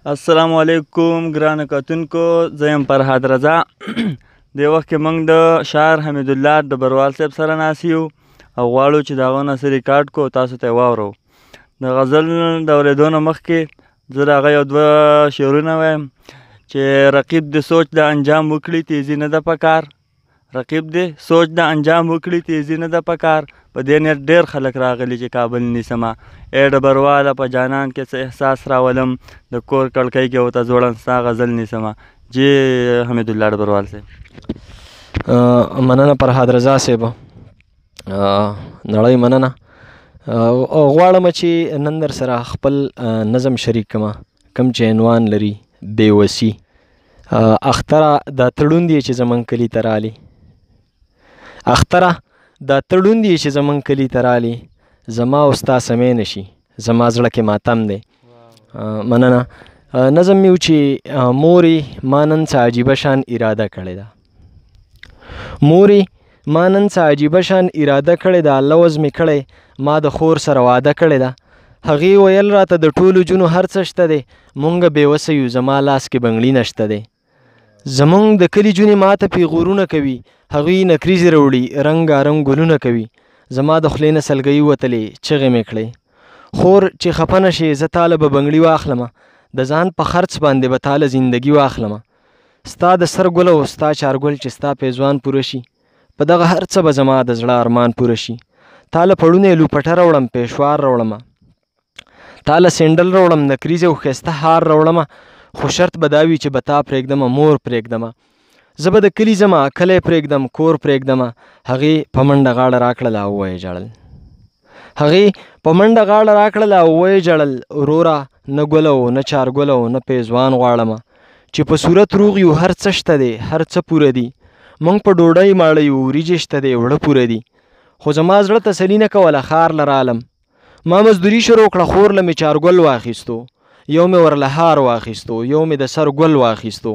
السلام علیکم ګرانو کتونکو، زه یم فرهاد رضا. دې وخت کې موږ د شاعر حمidullah dabarwal صاحب سره ناست یو او غواړو چې د هغه نه څه ریکارډ کړو، تاسو ته یې واورو. د غزل د اورېدو نه مخکې زه د هغه یو دوه شعرونه وایم چې رقیب د سوچ د انجام وکړي، تیزي نه ده پکار. رقیب دې سوچ د انجام وکړي، تیزي نه ده پکار. په دې نیت ډېر خلک راغلي چې کابل نیسمه. ای ډبرواله په جانان کې څه احساس راولم، د کور کړکۍ کې ورته ځوړم ستا غزل نیسمه. جی حمidullah dabarwal صاحب. مننه فرهاد رضا صاحب، نړۍ مننه. غواړم چې نن در سره خپل نظم شریک کړم، کوم چې عنوان لري bewasi. اختره دا تړون دی چې زمونږ کلي ته رالي، اختره دا تړون دی چې زمونږ کلي ته رالي، زما او ستا سمی نشي، زما زړه کې ماتم دی. مننه. نظم مې و چې مورې ما نن څه عجیبه شان اراده کړې ده، مورې ما نن څه عجیبه شان اراده کړې ده، لوز مې کړی ما د خور سره واده کړې ده. هغې ویل راته د ټولو جونو هر څه شته دی، مونږ بېوسه یو، زما لاس کې بنګړي نشته دی. زمونږ د کلي جونې ماته پیغورونه کوي، هغوی نکریزې راوړي رنګارنګ ګلونه کوي. زما د خولې نه سلګۍ وتلې چغې مې کړې، خور چې خفه نه شې زه تاله به بنګړي واخلمه، د ځان په خرڅ باندې به تاله زندګي واخلمه. ستا د سر ګل او ستا چارګل چې ستا پیزوان پوره شي، په دغه هر څه به زما د زړه ارمان پوره شي. تاله پړونی لوپټه راوړم، پېشوار راوړمه، تاله سینډل راوړم، نکریزې او ښایسته هار راوړمه، خو شرط به دا وي چې به تا پرېږدمه، مور پرېږدمه. زه به د کلي ځمه، کلی پرېږدم، کور پرېږدمه. هغې په منډه غاړه راکړله او ویې ژړل، هغې په منډه غاړه راکړله او ویې ژړل. وروره نه ګل او نه چارګل او نه پیزوان غواړمه، چې په صورت روغ یو، هر څه شته دی، هر څه پوره دي. موږ په ډوډۍ ماړه یو، وریجې شته دی، وړه پوره دي. خو زما زړه تسلي نه کوله، ښار له رالم، ما مزدوري شروع کړه، خور له مې چارګل واخیستو، یو مې ورله هار واخیستو، یو مې د سر ګل واخیستو،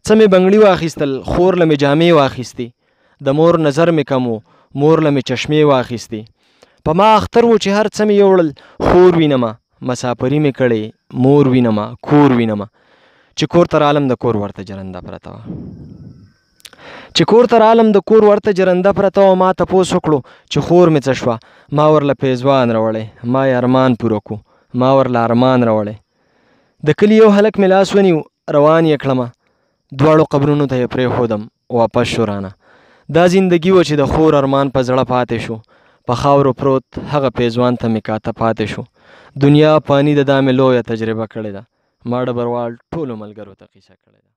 څه مې بنګړي واخیستل، خور له مې جامې واخیستې. د مور نظر مې کم و، مور له مې چشمې واخیستې. په ما اختر و چې هر څه مې یوړل، خور وینمه، مسافري مې کړې، مور وینمه، کور وینمه. چې کور ته رالم د کور ورته جرنده پرته وه، چې کور ته رالم د کور ورته جرنده پرته وه. ما تپوس وکړو چې خور مې څه شوه، ما ورله پیزوان راوړی، ما یې ارمان پوره کړو، ما ورله ارمان راوړی. د کلي یو هلک مې لاس ونیو، روان یې کړمه، دواړو قبرونو ته یې پرېښودم، واپس شو رانه. دا زندګي وه چې د خور ارمان په زړه پاتې شو، په خاورو پروت هغه پیزوان ته مې کاته پاتې شو. دنیا پانی د دا مې لویه تجربه کړې ده، ما ډبروال ټولو ملګرو ته قیصه کړې ده.